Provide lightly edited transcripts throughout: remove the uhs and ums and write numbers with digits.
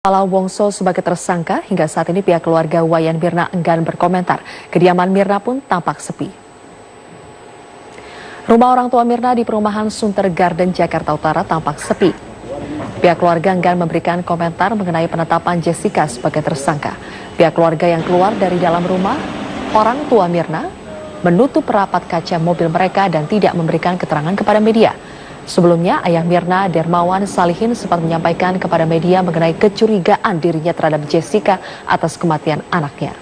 Kumala Wongso sebagai tersangka, hingga saat ini pihak keluarga Wayan Mirna enggan berkomentar. Kediaman Mirna pun tampak sepi. Rumah orang tua Mirna di perumahan Sunter Garden, Jakarta Utara tampak sepi. Pihak keluarga enggan memberikan komentar mengenai penetapan Jessica sebagai tersangka. Pihak keluarga yang keluar dari dalam rumah orang tua Mirna menutup rapat kaca mobil mereka dan tidak memberikan keterangan kepada media. Sebelumnya, ayah Mirna, Dermawan Salihin, sempat menyampaikan kepada media mengenai kecurigaan dirinya terhadap Jessica atas kematian anaknya.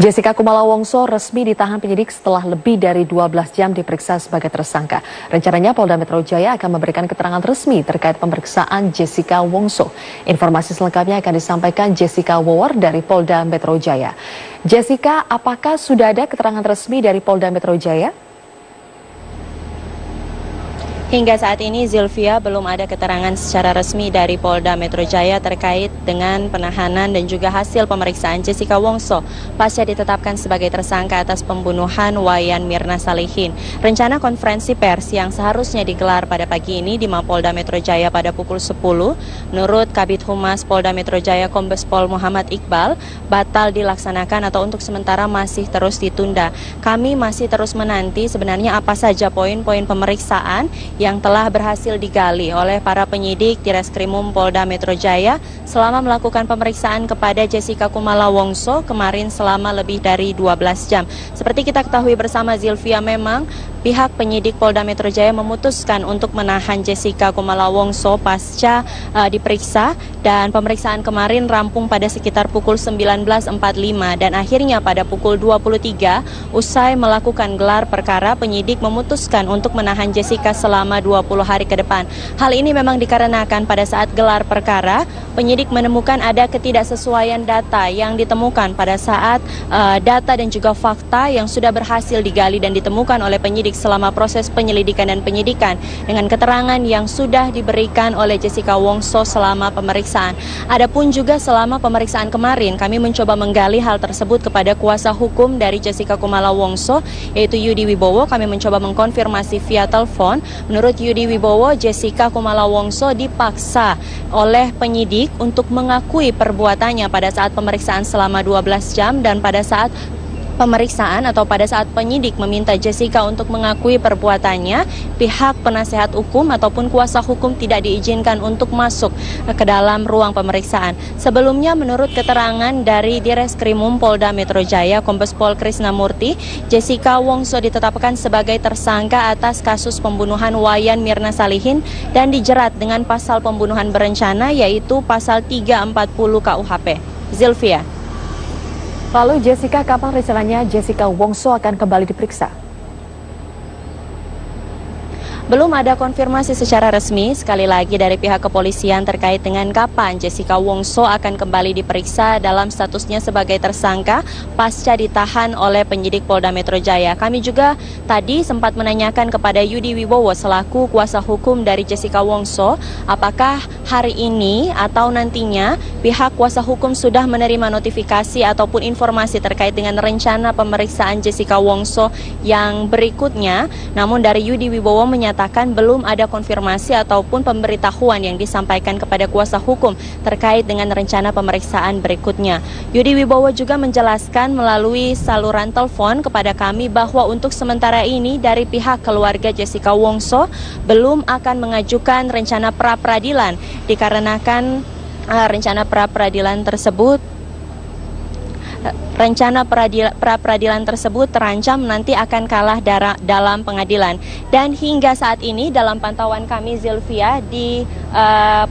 Jessica Kumala Wongso resmi ditahan penyidik setelah lebih dari 12 jam diperiksa sebagai tersangka. Rencananya Polda Metro Jaya akan memberikan keterangan resmi terkait pemeriksaan Jessica Wongso. Informasi selengkapnya akan disampaikan Jessica Wowor dari Polda Metro Jaya. Jessica, apakah sudah ada keterangan resmi dari Polda Metro Jaya? Hingga saat ini, Zilvia, belum ada keterangan secara resmi dari Polda Metro Jaya terkait dengan penahanan dan juga hasil pemeriksaan Jessica Wongso pasca ditetapkan sebagai tersangka atas pembunuhan Wayan Mirna Salihin. Rencana konferensi pers yang seharusnya digelar pada pagi ini di Mapolda Metro Jaya pada pukul 10, menurut Kabid Humas Polda Metro Jaya Kombes Pol Muhammad Iqbal, batal dilaksanakan atau untuk sementara masih terus ditunda. Kami masih terus menanti sebenarnya apa saja poin-poin pemeriksaan yang telah berhasil digali oleh para penyidik di Reskrimum Polda Metro Jaya selama melakukan pemeriksaan kepada Jessica Kumala Wongso kemarin selama lebih dari 12 jam. Seperti kita ketahui bersama, Zilvia, memang pihak penyidik Polda Metro Jaya memutuskan untuk menahan Jessica Kumala Wongso pasca diperiksa, dan pemeriksaan kemarin rampung pada sekitar pukul 19.45 dan akhirnya pada pukul 23 usai melakukan gelar perkara, penyidik memutuskan untuk menahan Jessica selama 20 hari ke depan. Hal ini memang dikarenakan pada saat gelar perkara, penyidik menemukan ada ketidaksesuaian data yang ditemukan pada saat data dan juga fakta yang sudah berhasil digali dan ditemukan oleh penyidik selama proses penyelidikan dan penyidikan dengan keterangan yang sudah diberikan oleh Jessica Wongso selama pemeriksaan. Adapun juga selama pemeriksaan kemarin, kami mencoba menggali hal tersebut kepada kuasa hukum dari Jessica Kumala Wongso, yaitu Yudi Wibowo. Kami mencoba mengkonfirmasi via telepon. Menurut Yudi Wibowo, Jessica Kumala Wongso dipaksa oleh penyidik untuk mengakui perbuatannya pada saat pemeriksaan selama 12 jam dan pada saat pemeriksaan atau pada saat penyidik meminta Jessica untuk mengakui perbuatannya, pihak penasehat hukum ataupun kuasa hukum tidak diizinkan untuk masuk ke dalam ruang pemeriksaan. Sebelumnya, menurut keterangan dari Direskrimum Polda Metro Jaya Kombes Pol Krisnamurti, Jessica Wongso ditetapkan sebagai tersangka atas kasus pembunuhan Wayan Mirna Salihin dan dijerat dengan pasal pembunuhan berencana, yaitu pasal 340 KUHP. Zilvia. Lalu Jessica, kapan rencananya Jessica Wongso akan kembali diperiksa? Belum ada konfirmasi secara resmi sekali lagi dari pihak kepolisian terkait dengan kapan Jessica Wongso akan kembali diperiksa dalam statusnya sebagai tersangka pasca ditahan oleh penyidik Polda Metro Jaya. Kami juga tadi sempat menanyakan kepada Yudi Wibowo selaku kuasa hukum dari Jessica Wongso, apakah hari ini atau nantinya pihak kuasa hukum sudah menerima notifikasi ataupun informasi terkait dengan rencana pemeriksaan Jessica Wongso yang berikutnya. Namun dari Yudi Wibowo menyatakan belum ada konfirmasi ataupun pemberitahuan yang disampaikan kepada kuasa hukum terkait dengan rencana pemeriksaan berikutnya. Yudi Wibowo juga menjelaskan melalui saluran telepon kepada kami bahwa untuk sementara ini dari pihak keluarga Jessica Wongso belum akan mengajukan rencana pra-peradilan dikarenakan rencana pra-peradilan tersebut terancam nanti akan kalah dalam pengadilan. Dan hingga saat ini dalam pantauan kami, Zilvia, di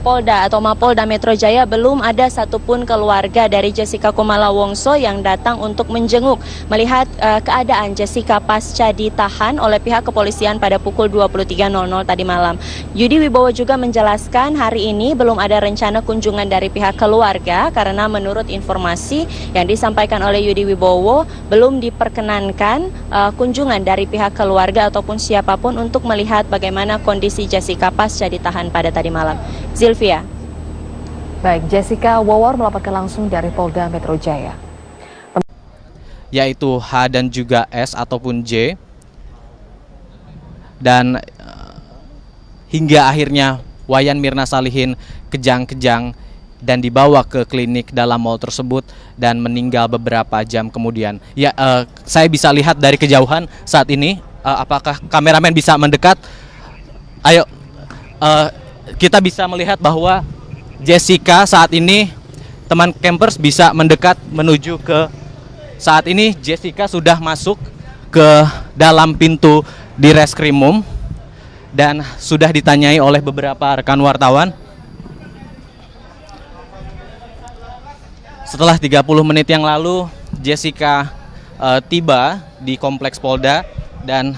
Polda atau Mapolda Metro Jaya belum ada satupun keluarga dari Jessica Kumala Wongso yang datang untuk menjenguk melihat keadaan Jessica pasca ditahan oleh pihak kepolisian pada pukul 23.00 tadi malam. Yudi Wibowo juga menjelaskan hari ini belum ada rencana kunjungan dari pihak keluarga karena menurut informasi yang disampaikan oleh Yudi Wibowo belum diperkenankan kunjungan dari pihak keluarga ataupun siapapun untuk melihat bagaimana kondisi Jessica pasca ditahan pada tadi malam. Zilvia. Baik, Jessica Wowor melaporkan langsung dari Polda Metro Jaya. Yaitu H dan juga S ataupun J dan hingga akhirnya Wayan Mirna Salihin kejang-kejang dan dibawa ke klinik dalam mal tersebut dan meninggal beberapa jam kemudian. Ya, saya bisa lihat dari kejauhan saat ini. Apakah kameramen bisa mendekat? Ayo, kita bisa melihat bahwa Jessica saat ini, teman campers bisa mendekat menuju ke, saat ini Jessica sudah masuk ke dalam pintu di reskrimum dan sudah ditanyai oleh beberapa rekan wartawan. Setelah 30 menit yang lalu, Jessica tiba di kompleks Polda dan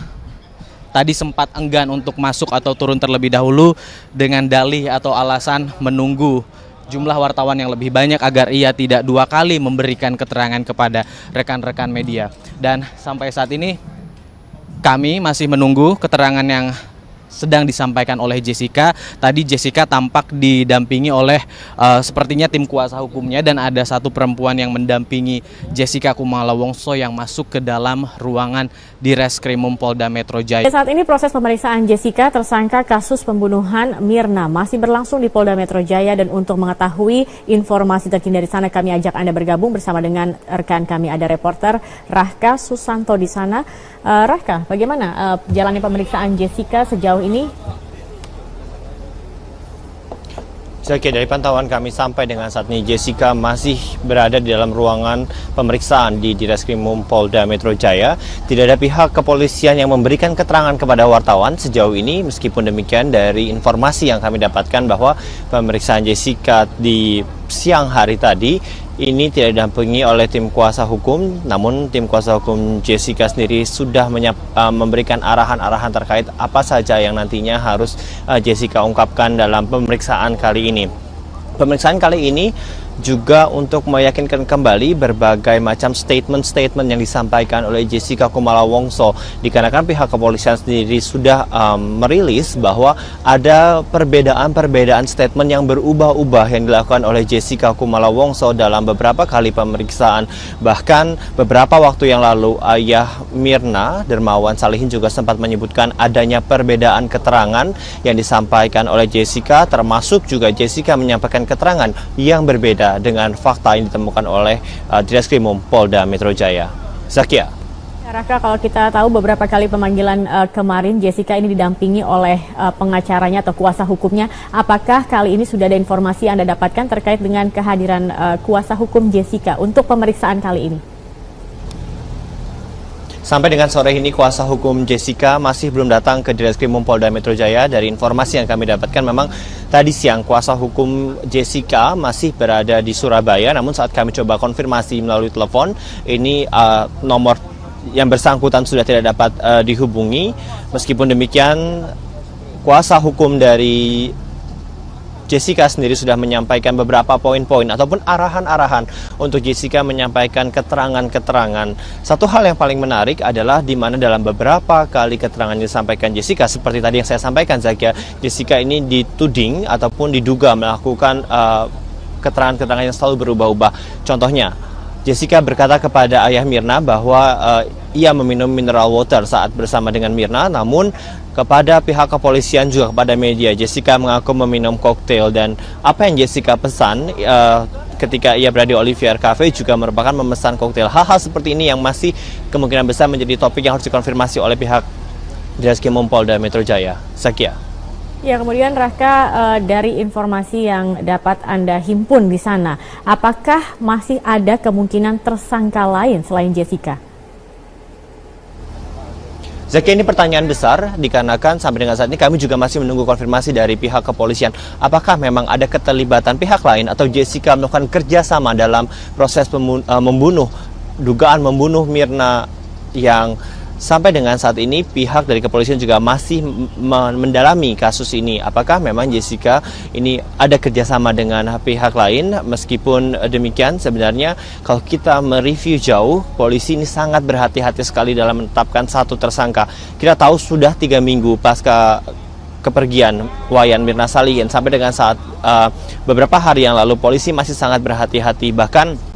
tadi sempat enggan untuk masuk atau turun terlebih dahulu dengan dalih atau alasan menunggu jumlah wartawan yang lebih banyak agar ia tidak dua kali memberikan keterangan kepada rekan-rekan media. Dan sampai saat ini kami masih menunggu keterangan yang sedang disampaikan oleh Jessica. Tadi Jessica tampak didampingi oleh sepertinya tim kuasa hukumnya dan ada satu perempuan yang mendampingi Jessica Kumala Wongso yang masuk ke dalam ruangan di Reskrimum Polda Metro Jaya. Saat ini proses pemeriksaan Jessica tersangka kasus pembunuhan Mirna masih berlangsung di Polda Metro Jaya, dan untuk mengetahui informasi terkini dari sana kami ajak Anda bergabung bersama dengan rekan kami, ada reporter Rahka Susanto di sana. Rahka, bagaimana jalannya pemeriksaan Jessica sejauh ini? Oke, dari pantauan kami sampai dengan saat ini Jessica masih berada di dalam ruangan pemeriksaan di Direskrimum Polda Metro Jaya. Tidak ada pihak kepolisian yang memberikan keterangan kepada wartawan sejauh ini. Meskipun demikian, dari informasi yang kami dapatkan bahwa pemeriksaan Jessica di siang hari tadi ini tidak didampingi oleh tim kuasa hukum, namun tim kuasa hukum Jessica sendiri sudah memberikan arahan-arahan terkait apa saja yang nantinya harus Jessica ungkapkan dalam pemeriksaan kali ini. Pemeriksaan kali ini juga untuk meyakinkan kembali berbagai macam statement-statement yang disampaikan oleh Jessica Kumala Wongso, dikarenakan pihak kepolisian sendiri sudah merilis bahwa ada perbedaan statement yang berubah-ubah yang dilakukan oleh Jessica Kumala Wongso dalam beberapa kali pemeriksaan. Bahkan beberapa waktu yang lalu ayah Mirna, Dermawan Salihin, juga sempat menyebutkan adanya perbedaan keterangan yang disampaikan oleh Jessica, termasuk juga Jessica menyampaikan keterangan yang berbeda dengan fakta yang ditemukan oleh Direskrimum Polda Metro Jaya. Zakia. Raka, kalau kita tahu beberapa kali pemanggilan kemarin Jessica ini didampingi oleh pengacaranya atau kuasa hukumnya. Apakah kali ini sudah ada informasi yang Anda dapatkan terkait dengan kehadiran kuasa hukum Jessica untuk pemeriksaan kali ini? Sampai dengan sore ini kuasa hukum Jessica masih belum datang ke Direskrimum Polda Metro Jaya. Dari informasi yang kami dapatkan memang tadi siang kuasa hukum Jessica masih berada di Surabaya. Namun saat kami coba konfirmasi melalui telepon, ini nomor yang bersangkutan sudah tidak dapat dihubungi. Meskipun demikian, kuasa hukum dari Jessica sendiri sudah menyampaikan beberapa poin-poin ataupun arahan-arahan untuk Jessica menyampaikan keterangan-keterangan. Satu hal yang paling menarik adalah di mana dalam beberapa kali keterangan yang disampaikan Jessica, seperti tadi yang saya sampaikan, Zakia, Jessica ini dituding ataupun diduga melakukan keterangan-keterangan yang selalu berubah-ubah. Contohnya, Jessica berkata kepada ayah Mirna bahwa ia meminum mineral water saat bersama dengan Mirna, namun kepada pihak kepolisian juga kepada media, Jessica mengaku meminum koktail, dan apa yang Jessica pesan ketika ia berada di Olivier Cafe juga merupakan memesan koktail. Hal-hal seperti ini yang masih kemungkinan besar menjadi topik yang harus dikonfirmasi oleh pihak Direskrimum Polda Metro Jaya. Zakia. Ya, kemudian Raka, dari informasi yang dapat Anda himpun di sana, apakah masih ada kemungkinan tersangka lain selain Jessica? Zakia, ini pertanyaan besar dikarenakan sampai dengan saat ini kami juga masih menunggu konfirmasi dari pihak kepolisian. Apakah memang ada keterlibatan pihak lain atau Jessica melakukan kerjasama dalam proses dugaan membunuh Mirna, yang sampai dengan saat ini pihak dari kepolisian juga masih mendalami kasus ini. Apakah memang Jessica ini ada kerjasama dengan pihak lain? Meskipun demikian, sebenarnya kalau kita mereview jauh, polisi ini sangat berhati-hati sekali dalam menetapkan satu tersangka. Kita tahu sudah 3 minggu pasca kepergian Wayan Mirna Salihin, sampai dengan saat beberapa hari yang lalu polisi masih sangat berhati-hati. Bahkan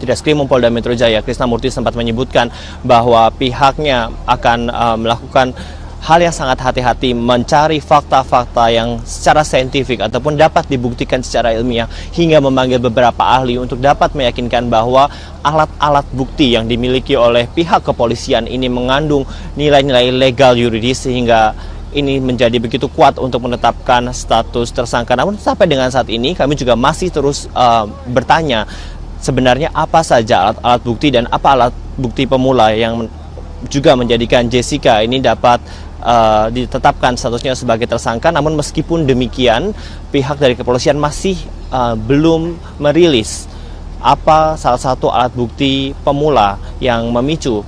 Direskrimum Polda Metro Jaya, Krisnamurti, sempat menyebutkan bahwa pihaknya akan melakukan hal yang sangat hati-hati mencari fakta-fakta yang secara saintifik ataupun dapat dibuktikan secara ilmiah hingga memanggil beberapa ahli untuk dapat meyakinkan bahwa alat-alat bukti yang dimiliki oleh pihak kepolisian ini mengandung nilai-nilai legal yuridis sehingga ini menjadi begitu kuat untuk menetapkan status tersangka. Namun sampai dengan saat ini kami juga masih terus bertanya sebenarnya apa saja alat-alat bukti dan apa alat bukti pemula yang juga menjadikan Jessica ini dapat ditetapkan statusnya sebagai tersangka. Namun meskipun demikian pihak dari kepolisian masih belum merilis apa salah satu alat bukti pemula yang memicu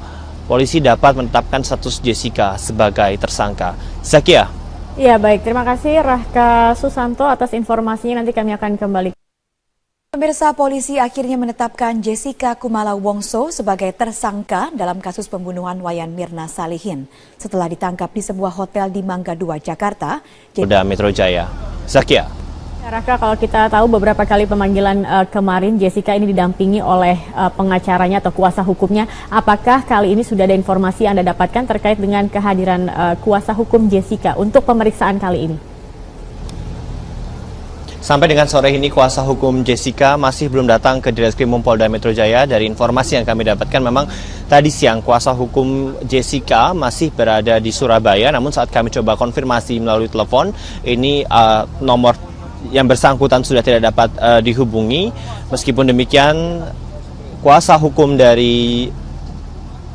polisi dapat menetapkan status Jessica sebagai tersangka. Zakia. Ya baik, terima kasih Rahka Susanto atas informasinya. Nanti kami akan kembali. Pemirsa, polisi akhirnya menetapkan Jessica Kumala Wongso sebagai tersangka dalam kasus pembunuhan Wayan Mirna Salihin. Setelah ditangkap di sebuah hotel di Mangga 2, Jakarta. Polda Metro Jaya. Zakia. Raka, kalau kita tahu beberapa kali pemanggilan kemarin Jessica ini didampingi oleh pengacaranya atau kuasa hukumnya. Apakah kali ini sudah ada informasi yang Anda dapatkan terkait dengan kehadiran kuasa hukum Jessica untuk pemeriksaan kali ini? Sampai dengan sore ini kuasa hukum Jessica masih belum datang ke Direskrimum Polda Metro Jaya. Dari informasi yang kami dapatkan memang tadi siang kuasa hukum Jessica masih berada di Surabaya. Namun saat kami coba konfirmasi melalui telepon, ini nomor yang bersangkutan sudah tidak dapat dihubungi. Meskipun demikian, kuasa hukum dari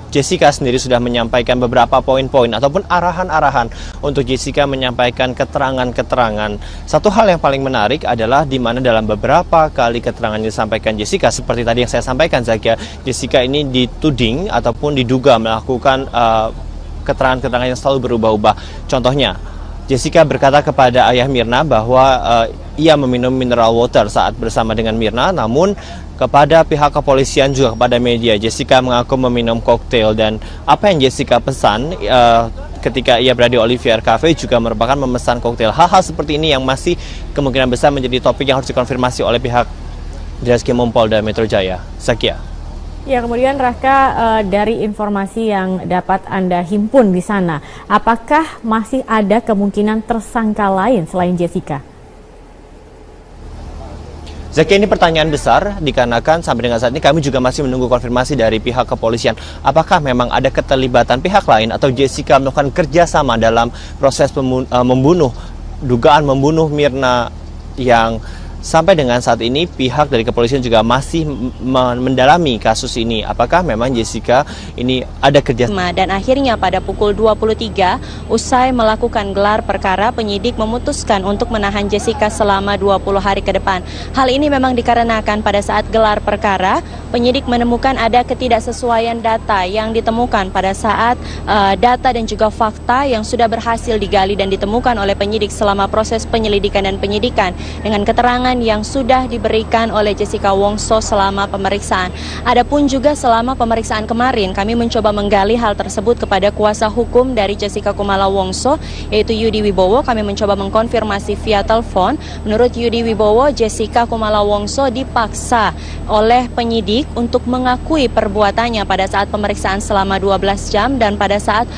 Jessica sendiri sudah menyampaikan beberapa poin-poin ataupun arahan-arahan untuk Jessica menyampaikan keterangan-keterangan. Satu hal yang paling menarik adalah di mana dalam beberapa kali keterangan yang disampaikan Jessica, seperti tadi yang saya sampaikan, Zakia, Jessica ini dituding ataupun diduga melakukan keterangan-keterangan yang selalu berubah-ubah. Contohnya, Jessica berkata kepada ayah Mirna bahwa ia meminum mineral water saat bersama dengan Mirna, namun kepada pihak kepolisian juga kepada media, Jessica mengaku meminum koktail, dan apa yang Jessica pesan ketika ia berada di Olivier Cafe juga merupakan memesan koktail. Hal-hal seperti ini yang masih kemungkinan besar menjadi topik yang harus dikonfirmasi oleh pihak Direskrimum Polda Metro Jaya. Zakia. Ya, kemudian Raka, dari informasi yang dapat Anda himpun di sana, apakah masih ada kemungkinan tersangka lain selain Jessica? Zakia, ini pertanyaan besar dikarenakan sampai dengan saat ini kami juga masih menunggu konfirmasi dari pihak kepolisian. Apakah memang ada keterlibatan pihak lain atau Jessica melakukan kerjasama dalam proses dugaan membunuh Mirna, yang sampai dengan saat ini pihak dari kepolisian juga masih mendalami kasus ini. Apakah memang Jessica ini ada kerjasama? Dan akhirnya pada pukul 23, usai melakukan gelar perkara, penyidik memutuskan untuk menahan Jessica selama 20 hari ke depan. Hal ini memang dikarenakan pada saat gelar perkara, penyidik menemukan ada ketidaksesuaian data yang ditemukan pada saat data dan juga fakta yang sudah berhasil digali dan ditemukan oleh penyidik selama proses penyelidikan dan penyidikan dengan keterangan yang sudah diberikan oleh Jessica Wongso selama pemeriksaan. Adapun juga selama pemeriksaan kemarin, kami mencoba menggali hal tersebut kepada kuasa hukum dari Jessica Kumala Wongso, yaitu Yudi Wibowo. Kami mencoba mengkonfirmasi via telepon. Menurut Yudi Wibowo, Jessica Kumala Wongso dipaksa oleh penyidik untuk mengakui perbuatannya pada saat pemeriksaan selama 12 jam, dan pada saat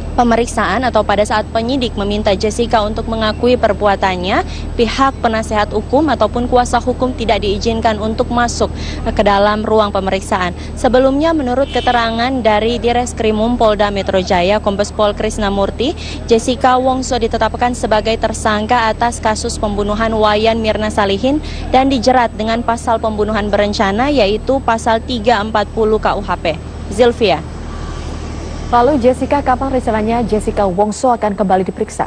pemeriksaan atau pada saat penyidik meminta Jessica untuk mengakui perbuatannya, pihak penasehat hukum ataupun kuasa hukum tidak diizinkan untuk masuk ke dalam ruang pemeriksaan. Sebelumnya, menurut keterangan dari Direskrimum Polda Metro Jaya, Kombes Pol Krisnamurti, Jessica Wongso ditetapkan sebagai tersangka atas kasus pembunuhan Wayan Mirna Salihin dan dijerat dengan pasal pembunuhan berencana, yaitu pasal 340 KUHP. Zilvia. Lalu Jessica, kapan rencananya Jessica Wongso akan kembali diperiksa?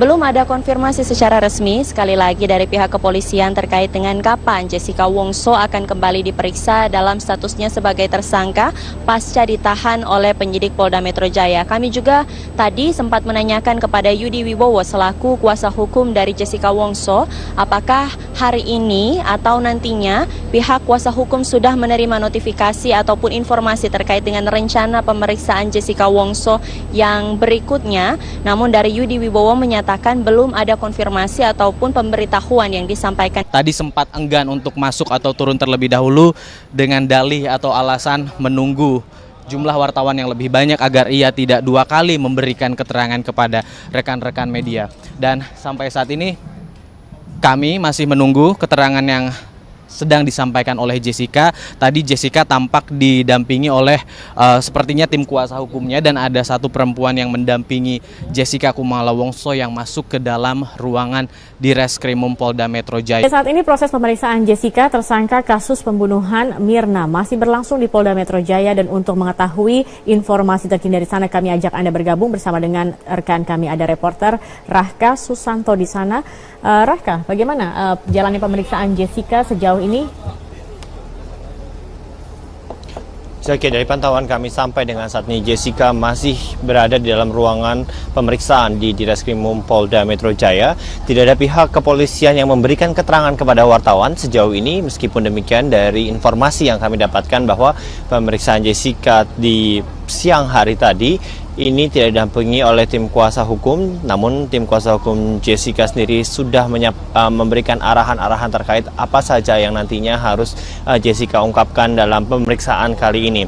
Belum ada konfirmasi secara resmi sekali lagi dari pihak kepolisian terkait dengan kapan Jessica Wongso akan kembali diperiksa dalam statusnya sebagai tersangka pasca ditahan oleh penyidik Polda Metro Jaya. Kami juga tadi sempat menanyakan kepada Yudi Wibowo selaku kuasa hukum dari Jessica Wongso, apakah hari ini atau nantinya pihak kuasa hukum sudah menerima notifikasi ataupun informasi terkait dengan rencana pemeriksaan Jessica Wongso yang berikutnya. Namun dari Yudi Wibowo menyatakan belum ada konfirmasi ataupun pemberitahuan yang disampaikan. Tadi sempat enggan untuk masuk atau turun terlebih dahulu dengan dalih atau alasan menunggu jumlah wartawan yang lebih banyak agar ia tidak 2 kali memberikan keterangan kepada rekan-rekan media. Dan sampai saat ini kami masih menunggu keterangan yang sedang disampaikan oleh Jessica. Tadi Jessica tampak didampingi oleh sepertinya tim kuasa hukumnya, dan ada satu perempuan yang mendampingi Jessica Kumala Wongso yang masuk ke dalam ruangan di Reskrimum Polda Metro Jaya. Saat ini proses pemeriksaan Jessica tersangka kasus pembunuhan Mirna masih berlangsung di Polda Metro Jaya, dan untuk mengetahui informasi terkini dari sana kami ajak Anda bergabung bersama dengan rekan kami, ada reporter Rahka Susanto di sana. Rahka, bagaimana jalannya pemeriksaan Jessica sejauh ini? Oke, dari pantauan kami sampai dengan saat ini Jessica masih berada di dalam ruangan pemeriksaan di Direskrimum Polda Metro Jaya. Tidak ada pihak kepolisian yang memberikan keterangan kepada wartawan sejauh ini. Meskipun demikian, dari informasi yang kami dapatkan bahwa pemeriksaan Jessica di siang hari tadi ini tidak didampingi oleh tim kuasa hukum, namun tim kuasa hukum Jessica sendiri sudah memberikan arahan-arahan terkait apa saja yang nantinya harus Jessica ungkapkan dalam pemeriksaan kali ini.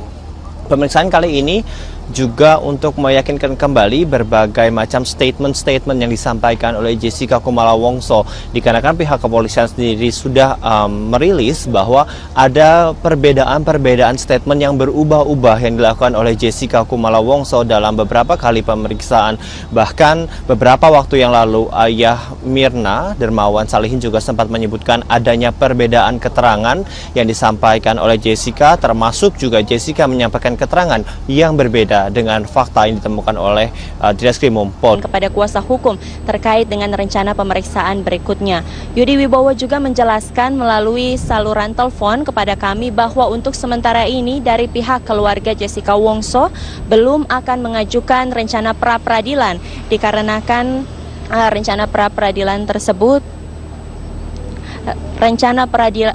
Pemeriksaan kali ini juga untuk meyakinkan kembali berbagai macam statement-statement yang disampaikan oleh Jessica Kumala Wongso, dikarenakan pihak kepolisian sendiri sudah merilis bahwa ada perbedaan statement yang berubah-ubah yang dilakukan oleh Jessica Kumala Wongso dalam beberapa kali pemeriksaan. Bahkan beberapa waktu yang lalu ayah Mirna, Dermawan Salihin, juga sempat menyebutkan adanya perbedaan keterangan yang disampaikan oleh Jessica, termasuk juga Jessica menyampaikan keterangan yang berbeda dengan fakta yang ditemukan oleh Direskrimum Polda. Kepada kuasa hukum terkait dengan rencana pemeriksaan berikutnya. Yudi Wibowo juga menjelaskan melalui saluran telepon kepada kami bahwa untuk sementara ini dari pihak keluarga Jessica Wongso belum akan mengajukan rencana pra-peradilan, dikarenakan rencana pra-peradilan tersebut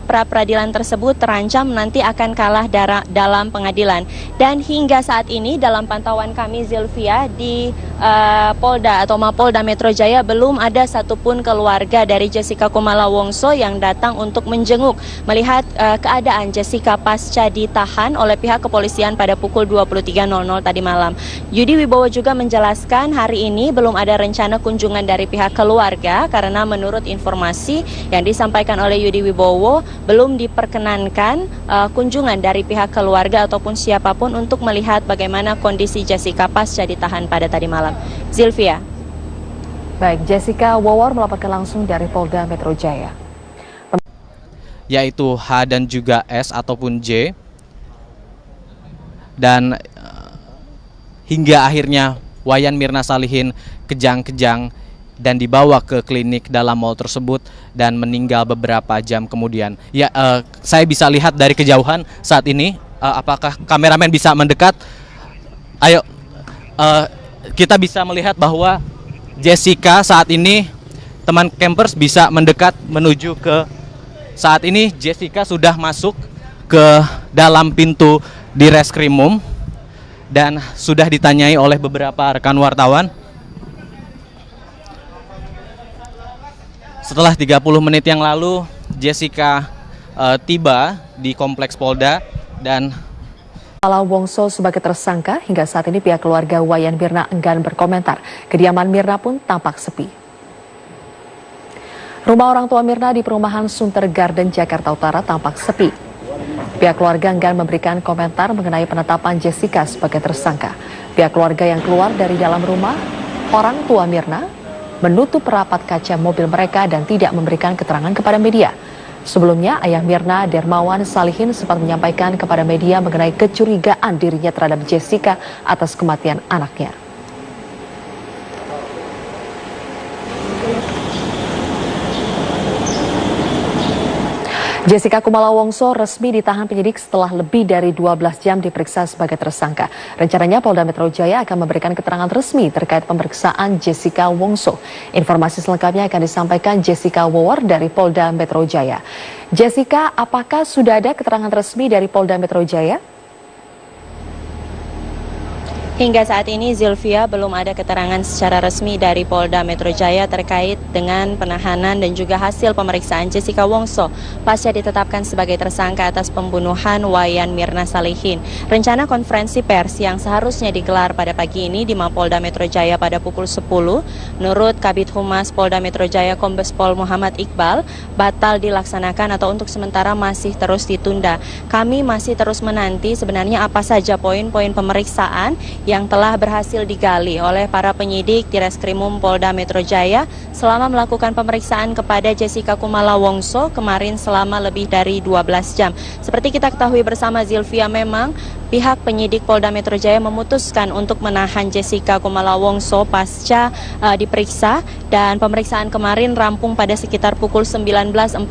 pra-peradilan tersebut terancam nanti akan kalah dalam pengadilan. Dan hingga saat ini dalam pantauan kami, Zilvia, di Polda atau Mapolda Metro Jaya belum ada satupun keluarga dari Jessica Kumala Wongso yang datang untuk menjenguk melihat keadaan Jessica pasca ditahan oleh pihak kepolisian pada pukul 23.00 tadi malam. Yudi Wibowo juga menjelaskan hari ini belum ada rencana kunjungan dari pihak keluarga karena menurut informasi yang disampaikan oleh Yudi Wibowo belum diperkenankan kunjungan dari pihak keluarga ataupun siapapun untuk melihat bagaimana kondisi Jessica pasca ditahan pada tadi malam. Zilvia. Baik, Jessica Wawor melaporkan langsung dari Polda Metro Jaya. Yaitu H dan juga S ataupun J. Dan hingga akhirnya Wayan Mirna Salihin kejang-kejang dan dibawa ke klinik dalam mal tersebut dan meninggal beberapa jam kemudian. Ya, saya bisa lihat dari kejauhan saat ini. Apakah kameramen bisa mendekat? Ayo, kita bisa melihat bahwa Jessica saat ini, teman campers bisa mendekat menuju ke, saat ini Jessica sudah masuk ke dalam pintu di Reskrimum dan sudah ditanyai oleh beberapa rekan wartawan. Setelah 30 menit yang lalu, Jessica tiba di Kompleks Polda dan Kumala Wongso sebagai tersangka, hingga saat ini pihak keluarga Wayan Mirna enggan berkomentar. Kediaman Mirna pun tampak sepi. Rumah orang tua Mirna di perumahan Sunter Garden, Jakarta Utara tampak sepi. Pihak keluarga enggan memberikan komentar mengenai penetapan Jessica sebagai tersangka. Pihak keluarga yang keluar dari dalam rumah orang tua Mirna menutup rapat kaca mobil mereka dan tidak memberikan keterangan kepada media. Sebelumnya, ayah Mirna, Dermawan Salihin, sempat menyampaikan kepada media mengenai kecurigaan dirinya terhadap Jessica atas kematian anaknya. Jessica Kumala Wongso resmi ditahan penyidik setelah lebih dari 12 jam diperiksa sebagai tersangka. Rencananya Polda Metro Jaya akan memberikan keterangan resmi terkait pemeriksaan Jessica Wongso. Informasi selengkapnya akan disampaikan Jessica Wawor dari Polda Metro Jaya. Jessica, apakah sudah ada keterangan resmi dari Polda Metro Jaya? Hingga saat ini Zilvia belum ada keterangan secara resmi dari Polda Metro Jaya terkait dengan penahanan dan juga hasil pemeriksaan Jessica Wongso pasca ditetapkan sebagai tersangka atas pembunuhan Wayan Mirna Salihin. Rencana konferensi pers yang seharusnya digelar pada pagi ini di Mapolda Metro Jaya pada pukul 10, menurut Kabid Humas Polda Metro Jaya Kombes Pol Muhammad Iqbal, batal dilaksanakan atau untuk sementara masih terus ditunda. Kami masih terus menanti sebenarnya apa saja poin-poin pemeriksaan yang telah berhasil digali oleh para penyidik di Reskrimum Polda Metro Jaya selama melakukan pemeriksaan kepada Jessica Kumala Wongso kemarin selama lebih dari 12 jam. Seperti kita ketahui bersama Zilvia, memang pihak penyidik Polda Metro Jaya memutuskan untuk menahan Jessica Kumala Wongso pasca diperiksa, dan pemeriksaan kemarin rampung pada sekitar pukul 19.45